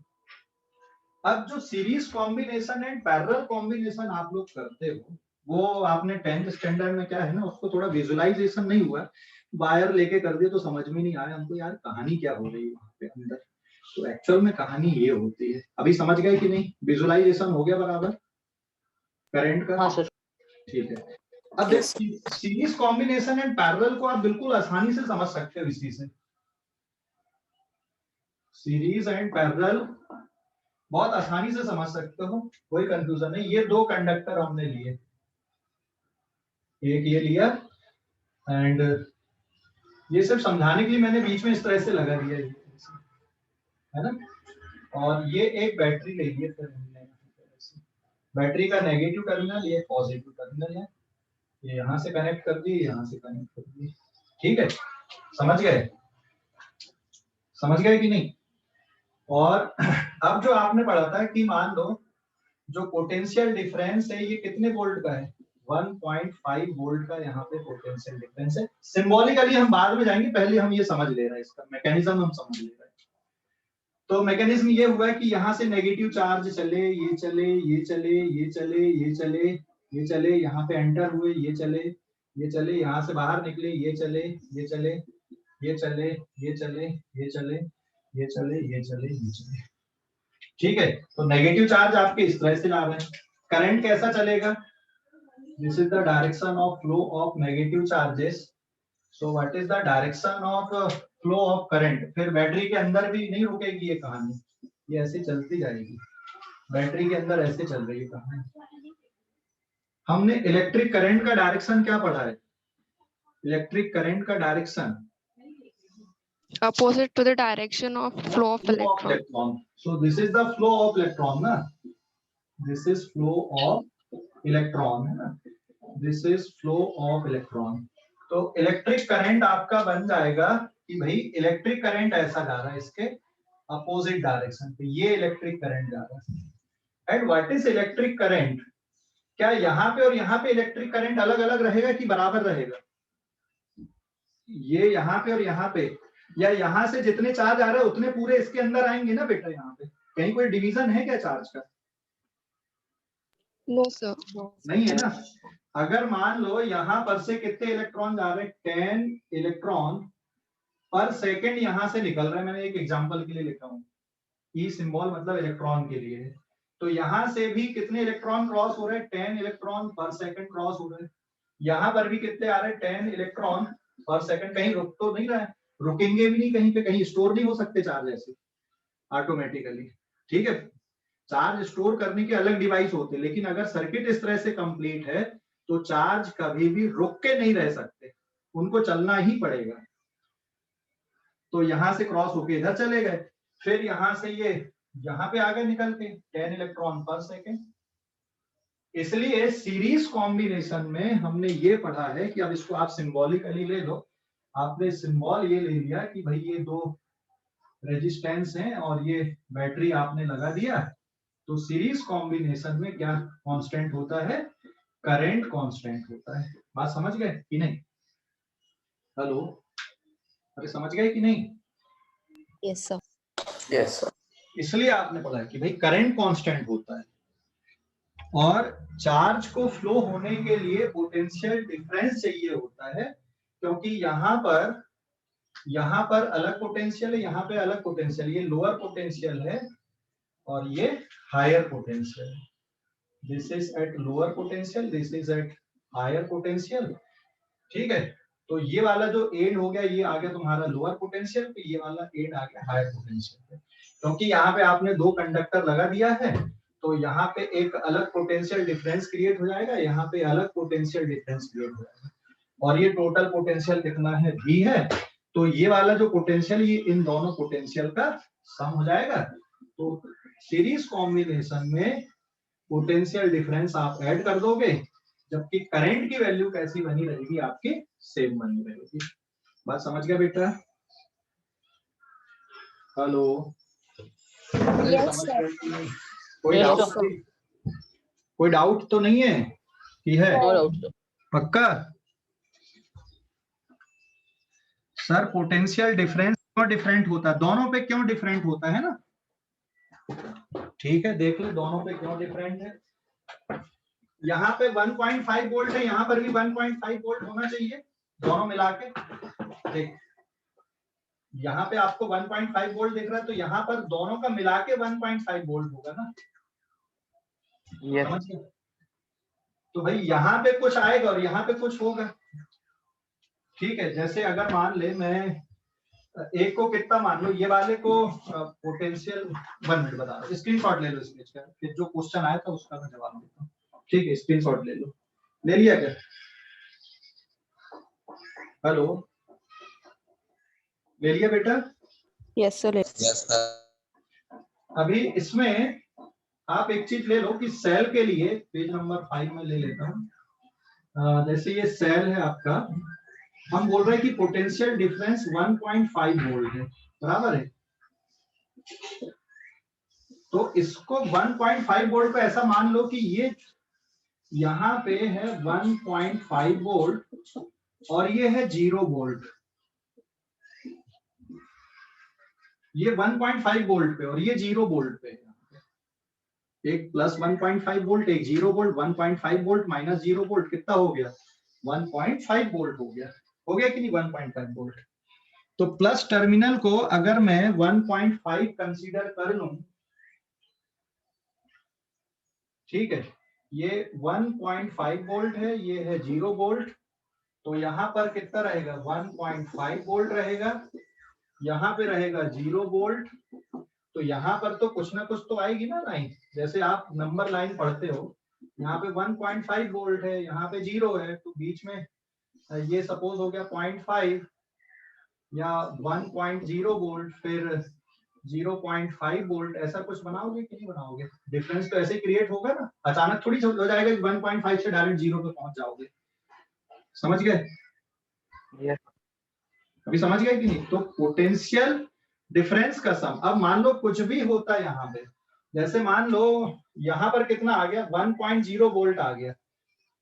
अब जो series combination and parallel combination आप लोग करते हो, वो आपने 10th स्टैंडर्ड में क्या है ना, उसको थोड़ा विजुअलाइजेशन नहीं हुआ, वायर लेके कर दिए तो समझ में नहीं आया हमको, यार कहानी क्या हो रही है वहां पे अंदर। तो एक्चुअल में कहानी ये होती है। अभी समझ गए कि नहीं? विजुअलाइजेशन हो गया बराबर करंट का? हाँ सर। ठीक है। अब सीरीज कॉम्बिनेशन एंड पैरेलल को आप बिल्कुल आसानी से समझ सकते हो इसी से। सीरीज एंड पैरेलल बहुत आसानी से समझ सकते हो, कोई कंफ्यूजन नहीं। ये 2 कंडक्टर हमने लिए, एक ये लिया, एंड ये सिर्फ समझाने के लिए मैंने बीच में इस तरह से लगा दिया, है ना। और ये एक बैटरी ले ली है, फिर हमने बैटरी का नेगेटिव टर्मिनल, ये पॉजिटिव टर्मिनल है, ये यहाँ से कनेक्ट कर दी, यहाँ से कनेक्ट कर दी, ठीक है। समझ गए? समझ गए कि नहीं? और अब जो आपने पढ़ा था कि मान लो जो पोटेंशियल डिफरेंस है ये कितने वोल्ट का है? 1.5 वोल्ट का यहाँ पे पोटेंशियल डिफरेंस है। सिंबॉलिकली हम बाद में जाएंगे, पहले हम ये समझ ले रहे हैं, इसका मैकेनिज्म हम समझ ले रहे हैं। तो मैकेनिज्म ये हुआ कि यहाँ से नेगेटिव चार्ज चले, ये चले, ये चले, ये चले, ये चले, ये चले, यहाँ पे एंटर हुए, ये चले, ये चले, यहाँ से बाहर निकले, ये चले, ये चले, ये चले, ये चले, ये चले, ये चले, ये चले, ये चले, ठीक है, तो नेगेटिव चार्ज आपके इस तरह से जा रहे हैं, करंट कैसा चलेगा, this is the direction of flow of negative charges, so what is the direction of flow of current. फिर बैटरी के अंदर भी नहीं रुकेगी ये कहानी, ये ऐसे चलती जाएगी, बैटरी के अंदर ऐसे चल रही है कहानी। हमने इलेक्ट्रिक करंट का डायरेक्शन क्या पढ़ा है, इलेक्ट्रिक करंट का direction opposite to the direction of flow of electron. So this is the flow of electron ना, this is flow of electron है ना, this is flow of electron। तो इलेक्ट्रिक करंट आपका बन जाएगा कि भाई इलेक्ट्रिक करंट ऐसा जा रहा है इसके अपोजिट डायरेक्शन पे, ये इलेक्ट्रिक करंट जा रहा है। And what is electric current, क्या यहाँ पे और यहाँ पे इलेक्ट्रिक करंट अलग अलग रहेगा कि बराबर रहेगा, ये यहाँ पे और यहाँ पे, या यहाँ से जितने चार्ज आ रहे हैं उतने पूरे इसके अंदर आएंगे ना बेटा, यहाँ पे कहीं कोई डिवीजन है क्या चार्ज का, No sir. नहीं है ना। अगर मान लो यहाँ पर से कितने इलेक्ट्रॉन जा रहे हैं, 10 इलेक्ट्रॉन पर सेकंड यहाँ से निकल रहे हैं, मैंने एक एग्जांपल के लिए लिखा हूँ, ई सिंबल मतलब इलेक्ट्रॉन के लिए, तो यहाँ से भी कितने इलेक्ट्रॉन क्रॉस हो रहे हैं, 10 इलेक्ट्रॉन पर सेकंड क्रॉस हो रहे हैं, यहाँ पर भी कितने आ रहे हैं, 10 इलेक्ट्रॉन पर सेकंड। कहीं रुक तो नहीं रहा है, रुकेंगे भी नहीं कहीं पे, कहीं स्टोर नहीं हो सकते चार्ज ऐसे ऑटोमेटिकली, ठीक है, चार्ज स्टोर करने के अलग डिवाइस होते हैं, लेकिन अगर सर्किट इस तरह से कंप्लीट है तो चार्ज कभी भी रुक के नहीं रह सकते, उनको चलना ही पड़ेगा। तो यहां से क्रॉस होके इधर चले गए, फिर यहां से ये यहाँ पे आगे निकल के 10 इलेक्ट्रॉन पर सेकेंड। इसलिए सीरीज कॉम्बिनेशन में हमने ये पढ़ा है कि अब इसको आप सिंबॉलिकली ले लो, आपने सिंबल ये ले लिया कि भाई ये दो रेजिस्टेंस हैं और ये बैटरी आपने लगा दिया, तो सीरीज कॉम्बिनेशन में क्या कांस्टेंट होता है, करंट कांस्टेंट होता है। बात समझ गए कि नहीं, हेलो, अरे समझ गए कि नहीं, Yes, sir. Yes, sir. इसलिए आपने पढ़ा कि भाई करंट कांस्टेंट होता है, और चार्ज को फ्लो होने के लिए पोटेंशियल डिफरेंस चाहिए होता है, क्योंकि यहाँ पर अलग पोटेंशियल है, यहाँ पे अलग पोटेंशियल, ये लोअर पोटेंशियल है और ये हायर पोटेंशियल है, this is at lower potential, this is at higher potential, ठीक है। तो ये वाला जो एंड हो गया ये आ गया तुम्हारा लोअर पोटेंशियल पे, ये वाला एंड आ गया हायर पोटेंशियल पे, क्योंकि यहाँ पे आपने दो कंडक्टर लगा दिया है, तो यहाँ पे एक अलग पोटेंशियल डिफरेंस क्रिएट हो जाएगा, यहाँ पे अलग पोटेंशियल डिफरेंस क्रिएट हो जाएगा, और ये टोटल पोटेंशियल कितना है, V है, तो ये वाला जो पोटेंशियल ये इन दोनों पोटेंशियल का सम हो जाएगा। तो सीरीज कॉम्बिनेशन में पोटेंशियल डिफरेंस आप ऐड कर दोगे, जबकि करंट की वैल्यू कैसी बनी रहेगी, आपकी सेम बनी रहेगी। बात समझ गया बेटा, हेलो, Yes, sir. कोई डाउट तो नहीं है कि है, No doubt, sir. पक्का सर, पोटेंशियल डिफरेंस क्यों डिफरेंट होता है, दोनों पे क्यों डिफरेंट होता है ना, ठीक है, देख लो दोनों पे क्यों डिफरेंट है। यहाँ पे 1.5 वोल्ट है, यहाँ पर भी 1.5 वोल्ट होना चाहिए, दोनों मिला के देख, यहाँ पे आपको 1.5 वोल्ट दिख रहा है, तो यहाँ पर दोनों का मिला के 1.5 वोल्ट होगा ना, Yes. तो भाई यहाँ पे कुछ आएगा और यहाँ पे कुछ होगा, ठीक है। जैसे अगर मान ले मैं एक को कितना मान लो, ये वाले को पोटेंशियल 1 मिनट बता रहा हूँ, स्क्रीनशॉट ले लो इस पेज का, फिर जो क्वेश्चन आया था उसका मैं जवाब देता हूँ, ठीक है, स्क्रीनशॉट ले लो, ले लिया क्या, हेलो, ले लिया बेटा, यस सर। अभी इसमें आप एक चीज ले लो कि सेल के लिए, पेज नंबर 5 में ले लेता हूँ, जैसे ये सेल है आपका, हम बोल रहे हैं कि पोटेंशियल डिफरेंस 1.5 वोल्ट है, बराबर है, तो इसको 1.5 वोल्ट पे ऐसा मान लो कि ये यहाँ पे है 1.5 वोल्ट और ये है 0 वोल्ट, ये 1.5 वोल्ट पे और ये 0 वोल्ट पे है, एक प्लस 1.5 वोल्ट, एक 0 वोल्ट, 1.5 वोल्ट माइनस 0 वोल्ट कितना हो गया, 1.5 वोल्ट हो गया कि नहीं, 1.5 वोल्ट। तो प्लस टर्मिनल को अगर मैं 1.5 कंसीडर कर लूं ठीक है, ये 1.5 वोल्ट है, ये है 0 वोल्ट। तो यहाँ पर कितना रहेगा, 1.5 वोल्ट रहेगा, यहाँ पे रहेगा 0 वोल्ट। तो यहाँ पर तो कुछ ना कुछ तो आएगी ना लाइन, जैसे आप नंबर लाइन पढ़ते हो, यहाँ पे 1.5 वोल्ट है, यहाँ पे 0 है, तो बीच में ये सपोज हो गया 0.5 या 1.0 वोल्ट, फिर 0.5 वोल्ट, ऐसा कुछ बनाओगे कि नहीं बनाओगे? डिफरेंस तो ऐसे क्रिएट होगा ना, अचानक थोड़ी हो जाएगा कि 1.5 से डायरेक्ट 0 पे पहुंच जाओगे। समझ गए? Yes. अभी समझ गए कि नहीं? तो पोटेंशियल डिफरेंस का सम, अब मान लो कुछ भी होता है यहाँ पे, जैसे मान लो यहाँ पर कितना आ गया, 1.0 वोल्ट आ गया,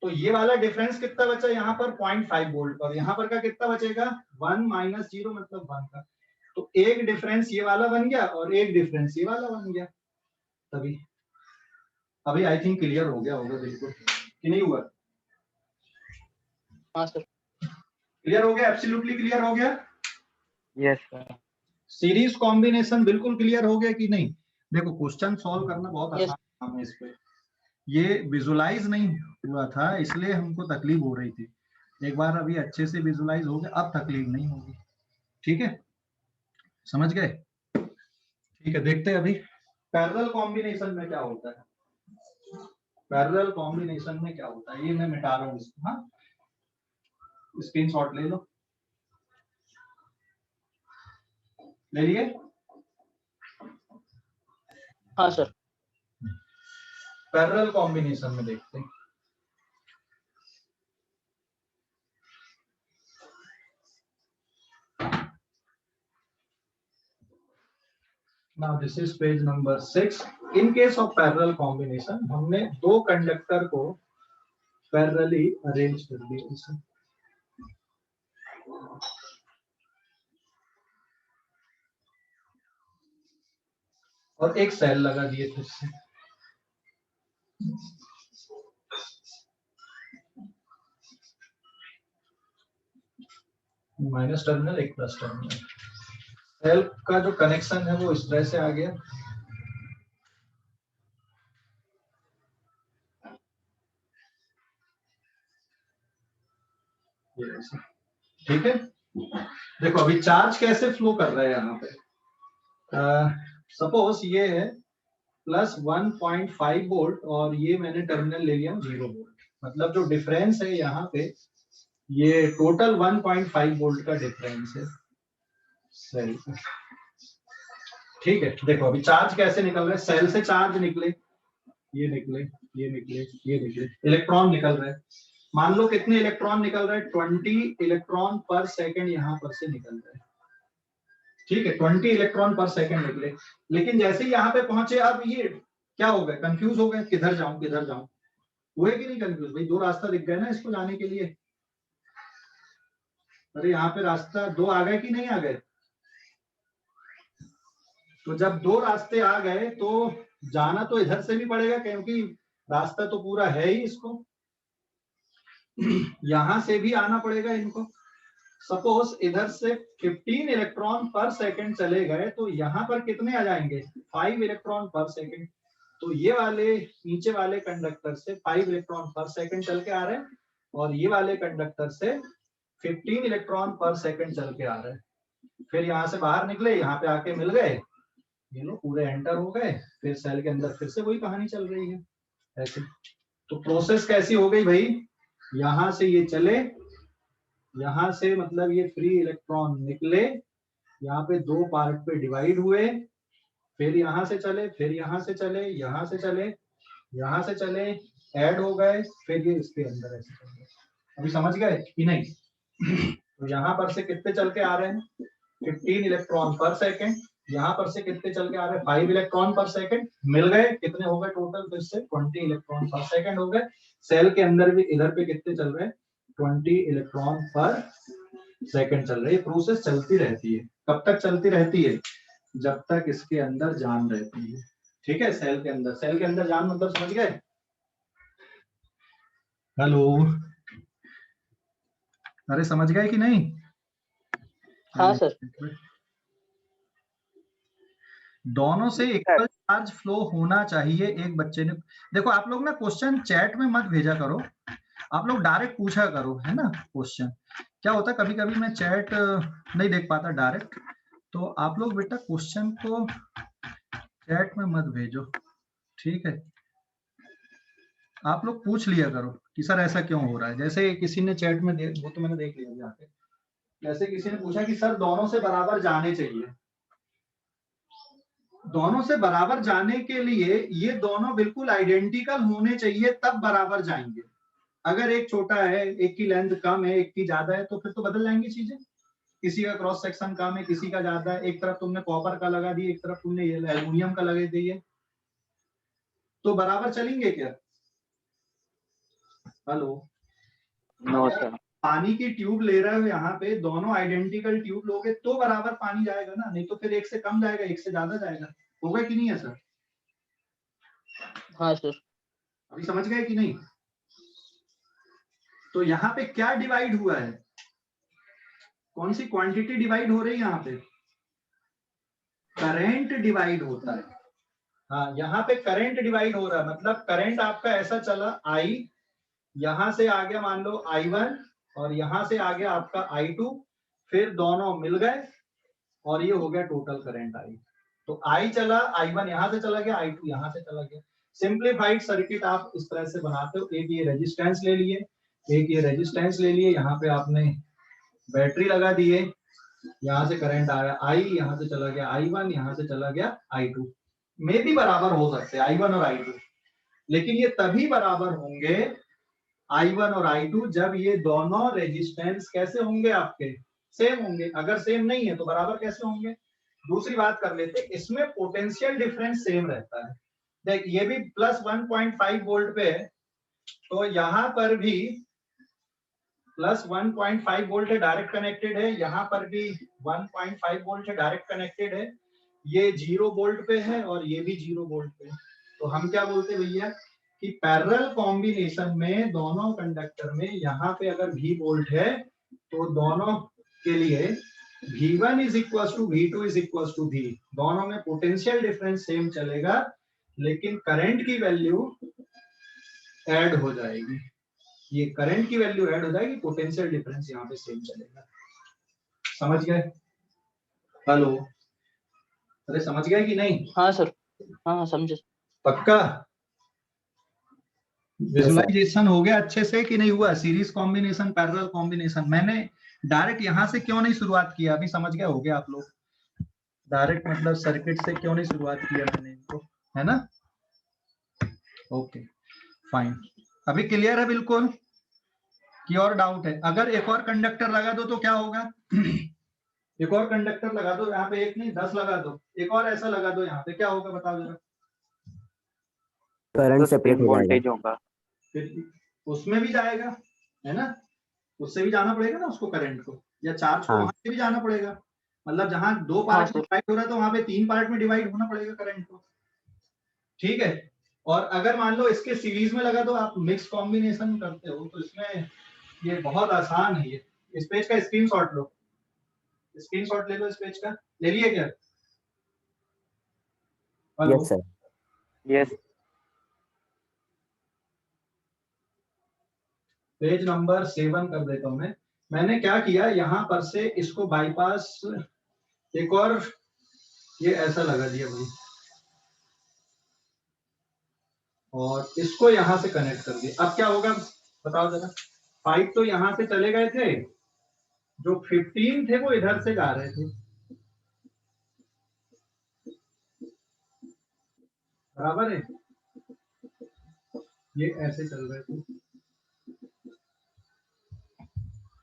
तो ये वाला डिफरेंस कितना बचा यहाँ पर, 0.5 वोल्ट, और यहाँ पर का कितना बचेगा, 1 माइनस 0 मतलब 1 का। तो एक डिफरेंस ये वाला बन गया और एक डिफरेंस ये वाला बन गया। तभी अभी आई थिंक क्लियर हो गया होगा बिल्कुल, कि नहीं हुआ? हाँ सर। क्लियर हो गया, एब्सोल्युटली क्लियर हो गया। Yes, sir. सीरीज कॉम्बिनेशन बिल्कुल क्लियर हो गया कि नहीं? देखो क्वेश्चन सॉल्व करना बहुत Yes. आसान काम है, इस पे ये विजुलाइज नहीं हुआ था इसलिए हमको तकलीफ हो रही थी। एक बार अभी अच्छे से विजुलाइज हो गया, अब तकलीफ नहीं होगी। ठीक है, समझ गए? ठीक है, देखते हैं अभी पैरेलल कॉम्बिनेशन में क्या होता है। पैरेलल कॉम्बिनेशन में क्या होता है, ये मैं मिटा रहा हूँ इसको। हाँ, स्क्रीनशॉट ले लो, ले लिए? हाँ सर। पैरेलल कॉम्बिनेशन में देखते हैं। Now this is page number 6. In case of parallel combination, हमने दो कंडक्टर को पैरेलली अरेंज कर दिया इसे, और एक सेल लगा दिए फिर से। माइनस टर्मिनल, एक प्लस टर्मिनल। सेल का जो कनेक्शन है वो इस तरह से आ गया। ठीक है, देखो अभी चार्ज कैसे फ्लो कर रहा है यहाँ पे। सपोज ये है प्लस 1.5 वोल्ट और ये मैंने टर्मिनल ले लिया 0 वोल्ट, मतलब जो डिफरेंस है यहाँ पे ये टोटल 1.5 वोल्ट का डिफरेंस है सेल का। ठीक है, देखो अभी चार्ज कैसे निकल रहा है, सेल से चार्ज निकले, ये निकले, ये निकले, ये निकले, इलेक्ट्रॉन निकल रहा है। मान लो कितने इलेक्ट्रॉन निकल रहा है, 20 इलेक्ट्रॉन पर सेकंड यहाँ पर से निकल रहा है। ठीक है, 20 इलेक्ट्रॉन पर सेकंड निकले, लेकिन जैसे ही यहाँ पे पहुंचे अब ये क्या हो गए, कंफ्यूज हो गए, किधर जाऊं किधर जाऊं। हुए कि नहीं कंफ्यूज? भाई दो रास्ता दिख गए ना इसको जाने के लिए। अरे यहाँ पे रास्ता दो आ गए कि नहीं आ गए? तो जब दो रास्ते आ गए तो जाना तो इधर से भी पड़ेगा, क्योंकि रास्ता तो पूरा है ही इसको, यहां से भी आना पड़ेगा इनको। सपोज इधर से 15 इलेक्ट्रॉन पर सेकंड चले गए तो यहाँ पर कितने आ जाएंगे, 5 इलेक्ट्रॉन पर सेकंड। तो ये वाले नीचे वाले कंडक्टर से 5 इलेक्ट्रॉन पर सेकंड चल के आ रहे हैं, और ये वाले कंडक्टर से 15 इलेक्ट्रॉन पर सेकंड चल के आ रहे हैं। फिर यहाँ से बाहर निकले, यहाँ पे आके मिल गए, ये लोग पूरे एंटर हो गए, फिर सेल के अंदर फिर से वही कहानी चल रही है ऐसे। तो प्रोसेस कैसी हो गई भाई, यहाँ से ये चले, यहाँ से मतलब ये फ्री इलेक्ट्रॉन निकले, यहाँ पे दो पार्ट पे डिवाइड हुए, फिर यहाँ से चले, फिर यहाँ से चले, यहाँ से चले, यहाँ से चले, ऐड हो गए, फिर ये इसके अंदर ऐसे चल गए। अभी समझ गए कि नहीं? तो यहाँ पर से कितने चल के आ रहे हैं, 15 इलेक्ट्रॉन पर सेकेंड, यहाँ पर से कितने चल के आ रहे हैं, 5 इलेक्ट्रॉन पर सेकेंड, मिल गए, कितने हो गए टोटल, फिर से 20 इलेक्ट्रॉन पर सेकेंड हो गए। सेल के अंदर भी इधर पे कितने चल रहे हैं, 20 इलेक्ट्रॉन पर सेकेंड चल रही है। प्रोसेस चलती रहती है, कब तक चलती रहती है, जब तक इसके अंदर जान रहती है। ठीक है, सेल के अंदर, सेल के अंदर जान मतलब समझ गए? हेलो, अरे समझ गए कि नहीं? हाँ सर। दोनों से इक्वल चार्ज फ्लो होना चाहिए। एक बच्चे ने, देखो आप लोग ना क्वेश्चन चैट में मत भेजा करो, आप लोग डायरेक्ट पूछा करो, है ना। क्वेश्चन क्या होता है, कभी कभी मैं चैट नहीं देख पाता डायरेक्ट, तो आप लोग बेटा क्वेश्चन को चैट में मत भेजो, ठीक है। आप लोग पूछ लिया करो कि सर ऐसा क्यों हो रहा है। जैसे किसी ने चैट में वो तो मैंने देख लिया यहाँ पे, जैसे किसी ने पूछा कि सर दोनों से बराबर जाने चाहिए। दोनों से बराबर जाने के लिए ये दोनों बिल्कुल आइडेंटिकल होने चाहिए, तब बराबर जाएंगे। अगर एक छोटा है, एक की लेंथ कम है, एक की ज्यादा है, तो फिर तो बदल जाएंगी चीजें। किसी का क्रॉस सेक्शन कम है, किसी का ज्यादा है, एक तरफ तुमने कॉपर का लगा दिया, एक तरफ तुमने एल्यूमिनियम का लगा दिए, तो बराबर चलेंगे क्या? Hello, no sir. पानी की ट्यूब ले रहे हो यहाँ पे, दोनों आइडेंटिकल ट्यूब लोगे तो बराबर पानी जाएगा ना, नहीं तो फिर एक से कम जाएगा, एक से ज्यादा जाएगा। होगा कि नहीं है सर? हाँ सर। अभी समझ गए कि नहीं? तो यहाँ पे क्या डिवाइड हुआ है, कौन सी क्वांटिटी डिवाइड हो रही है यहाँ पे? करंट डिवाइड होता है। हाँ, यहाँ पे करंट डिवाइड हो रहा है, मतलब करंट आपका ऐसा चला I, यहां से आ गया मान लो I1 और यहां से आ गया आपका I2, फिर दोनों मिल गए और ये हो गया टोटल करंट I। तो I चला, I1 यहां से चला गया, I2 यहां से चला गया। सिंप्लीफाइड सर्किट आप इस तरह से बनाते हो, एक ये रेजिस्टेंस ले लिए, एक ये रेजिस्टेंस ले लिए, यहाँ पे आपने बैटरी लगा दिए, यहाँ से करंट आया I, यहाँ से चला गया I1, यहाँ से चला गया I2। में भी बराबर हो सकते हैं I1 और I2, लेकिन ये तभी बराबर होंगे I1 और I2 जब ये दोनों रेजिस्टेंस कैसे होंगे आपके, सेम होंगे। अगर सेम नहीं है तो बराबर कैसे होंगे? दूसरी बात कर लेते, इसमें पोटेंशियल डिफरेंस सेम रहता है। देख ये भी प्लस 1.5 वोल्ट पे है, तो यहाँ पर भी प्लस 1.5 वोल्ट है, डायरेक्ट कनेक्टेड है, यहाँ पर भी 1.5 वोल्ट है, डायरेक्ट कनेक्टेड है। ये 0 वोल्ट पे है और ये भी 0 वोल्ट पे है। तो हम क्या बोलते हैं भैया कि पैरेलल कॉम्बिनेशन में दोनों कंडक्टर में यहाँ पे अगर V वोल्ट है तो दोनों के लिए V1 is equal to V2 is equal to V, दोनों में पोटेंशियल डिफरेंस सेम चलेगा, लेकिन करंट की वैल्यू ऐड हो जाएगी। ये करंट की वैल्यू ऐड हो जाएगी, पोटेंशियल डिफरेंस यहाँ पे सेम चलेगा। समझ गए? हेलो, अरे समझ गए कि नहीं? हाँ सर। हाँ समझे। पक्का विजुअलाइजेशन हो गया अच्छे से कि नहीं हुआ? सीरीज कॉम्बिनेशन, पैरेलल कॉम्बिनेशन, मैंने डायरेक्ट यहाँ से क्यों नहीं शुरुआत किया? अभी समझ गए हो गया आप लोग? डायरेक्ट मतलब सर्किट से क्यों नहीं शुरुआत किया मैंने इनको, है ना? ओके फाइन, अभी क्लियर है बिल्कुल कि और डाउट है? अगर एक और कंडक्टर लगा दो तो क्या होगा? एक और कंडक्टर लगा दो यहाँ पे, एक नहीं 10 लगा दो, एक और ऐसा लगा दो यहाँ पे, क्या होगा बताओ जरा? करंट सेपरेट हो वोल्टेज जाएगा। होगा। फिर उसमें भी जाएगा, है ना? उससे भी जाना पड़ेगा ना उसको, करंट को या चार्ज को, हाँ। वहां से भी जाना पड़ेगा। मतलब जहां 2 पार्ट में डिवाइड हो रहा है तो वहां पे 3 पार्ट में डिवाइड होना पड़ेगा करंट को, ठीक है? और अगर मान लो इसके सीरीज में लगा दो, आप मिक्स कॉम्बिनेशन करते हो, तो इसमें ये बहुत आसान है। ये इस पेज का स्क्रीनशॉट लो, स्क्रीनशॉट ले लो इस पेज का। ले लिए क्या? Hello, yes sir. Yes. Page number 7 कर देता हूं मैं। मैंने क्या किया, यहाँ पर से इसको बाईपास, एक और ये ऐसा लगा दिया भाई, और इसको यहां से कनेक्ट कर दिया। अब क्या होगा बताओ जरा? 5 तो यहां से चले गए थे, जो 15 थे वो इधर से जा रहे थे, बराबर है? ये ऐसे चल रहे थे,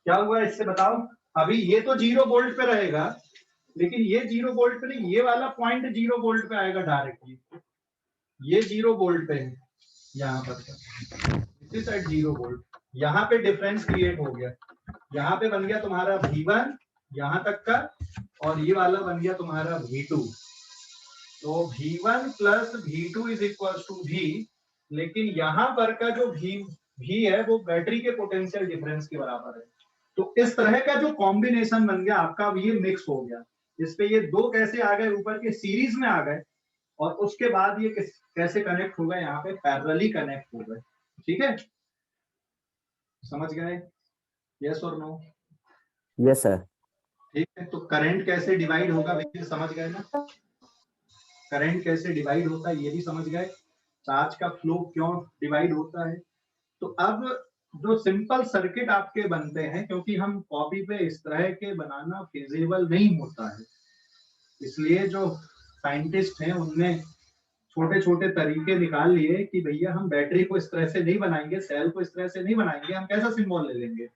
क्या हुआ इससे बताओ? अभी ये तो 0 वोल्ट पे रहेगा, लेकिन ये 0 वोल्ट पे नहीं, ये वाला पॉइंट 0 वोल्ट पे आएगा डायरेक्टली। ये 0 वोल्ट पे है यहाँ पर, इसी साइड 0 वोल्ट। यहाँ पे डिफरेंस क्रिएट हो गया, यहाँ पे बन गया तुम्हारा V1 यहाँ तक का, और ये वाला बन गया तुम्हारा V2। तो V1 plus V2 is equal to V, लेकिन यहाँ पर का जो V है वो बैटरी के पोटेंशियल डिफरेंस के बराबर है। तो इस तरह का जो कॉम्बिनेशन बन गया आपका, ये मिक्स हो गया। इस पे ये दो कैसे आ गए ऊपर के, सीरीज में आ गए, और उसके बाद ये कैसे कनेक्ट होगा, यहाँ पे पैरेलली कनेक्ट होगा। ठीक है, समझ गए? यस और नो? Yes sir. ठीक है, तो करंट कैसे डिवाइड होगा भैया, समझ गए ना? करंट कैसे डिवाइड होता है ये भी समझ गए। चार्ज का फ्लो क्यों डिवाइड होता है। तो अब जो सिंपल सर्किट आपके बनते हैं, क्योंकि हम कॉपी पे इस तरह के बनाना फिजिबल नहीं होता है, इसलिए जो साइंटिस्ट हैं उनने छोटे छोटे तरीके निकाल लिए कि भैया हम बैटरी को इस तरह से नहीं बनाएंगे, सेल को इस तरह से नहीं बनाएंगे, हम कैसा सिंबल ले लेंगे।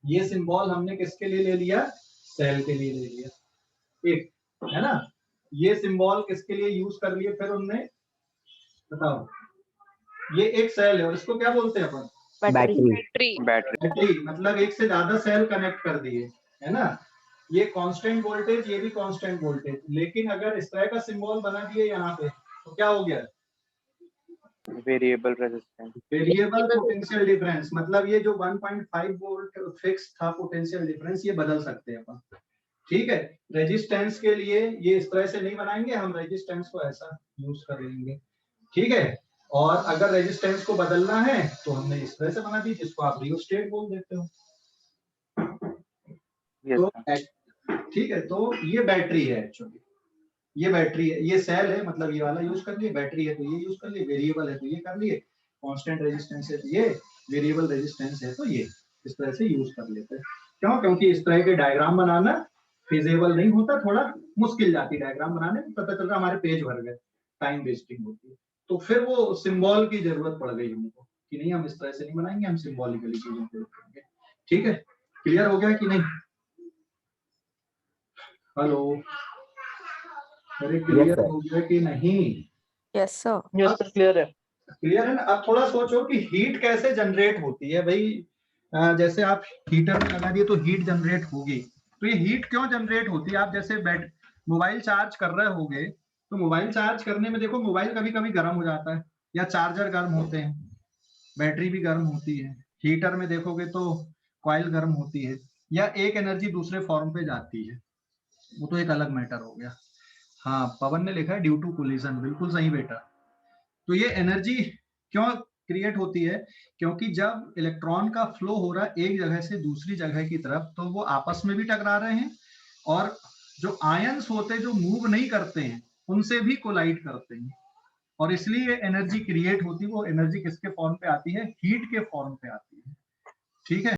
ये सिंबल हमने किसके लिए ले लिया, सेल के लिए ले लिया, एक है ना। ये सिंबल किसके लिए यूज कर लिए फिर उनने, बताओ। ये एक सेल है और इसको क्या बोलते हैं अपन, बैटरी। बैटरी मतलब एक से ज्यादा सेल कनेक्ट कर दिए, है ना। ये कांस्टेंट वोल्टेज, ये भी कांस्टेंट वोल्टेज, लेकिन अगर इस तरह का सिंबल बना दिए यहाँ पे तो क्या हो गया, variable resistance, variable potential difference. मतलब ये जो 1.5 वोल्ट फिक्स था पोटेंशियल डिफरेंस, ये बदल सकते हैं अपन। ठीक है, रेजिस्टेंस के लिए ये इस तरह से नहीं बनाएंगे, हम रेजिस्टेंस को ऐसा यूज कर लेंगे। ठीक है, और अगर रेजिस्टेंस को बदलना है तो हमने इस तरह से बना दी, जिसको आप रियोस्टेट बोल देते हो। तो ठीक है, तो ये बैटरी है एक्चुअली, ये बैटरी है, ये सेल है, मतलब ये वाला यूज कर लिए, बैटरी है तो ये यूज कर लिए, वेरिएबल है तो ये कर लिए, कांस्टेंट रेजिस्टेंस है तो ये, वेरिएबल रेजिस्टेंस है तो ये, इस तरह से यूज कर लेते हैं। क्यों, क्योंकि इस तरह के डायग्राम बनाना फिजिबल नहीं होता, थोड़ा मुश्किल जाती डायग्राम बनाने में, पता चलता हमारे पेज भर गए, टाइम वेस्टिंग होती है। तो फिर वो सिंबल की जरूरत पड़ गई हमको कि नहीं, हम इस तरह से नहीं बनाएंगे, हम सिंबॉलिकली चीजों को लिखेंगे। ठीक है, क्लियर हो गया कि नहीं? हेलो, अरे क्लियर हो गया कि नहीं? Yes sir. Yes sir, clear है। क्लियर है ना। अब थोड़ा सोचो कि हीट कैसे जनरेट होती है भाई। जैसे आप हीटर में लगा दिए तो हीट जनरेट होगी, तो ये हीट क्यों जनरेट होती है। आप जैसे मोबाइल चार्ज कर रहे होगे, तो मोबाइल चार्ज करने में देखो मोबाइल कभी कभी गर्म हो जाता है, या चार्जर गर्म होते हैं, बैटरी भी गर्म होती है। हीटर में देखोगे तो कॉइल गर्म होती है, या एक एनर्जी दूसरे फॉर्म पे जाती है, वो तो एक अलग मैटर हो गया। हाँ, पवन ने लिखा है ड्यू टू कोलिजन, बिल्कुल सही बेटा। तो ये एनर्जी क्यों क्रिएट होती है, क्योंकि जब इलेक्ट्रॉन का फ्लो हो रहा है एक जगह से दूसरी जगह की तरफ, तो वो आपस में भी टकरा रहे हैं, और जो आयंस होते हैं जो मूव नहीं करते हैं उनसे भी कोलाइड करते हैं, और इसलिए एनर्जी क्रिएट होती है। वो एनर्जी किसके फॉर्म पे आती है, हीट के फॉर्म पे आती है। ठीक है,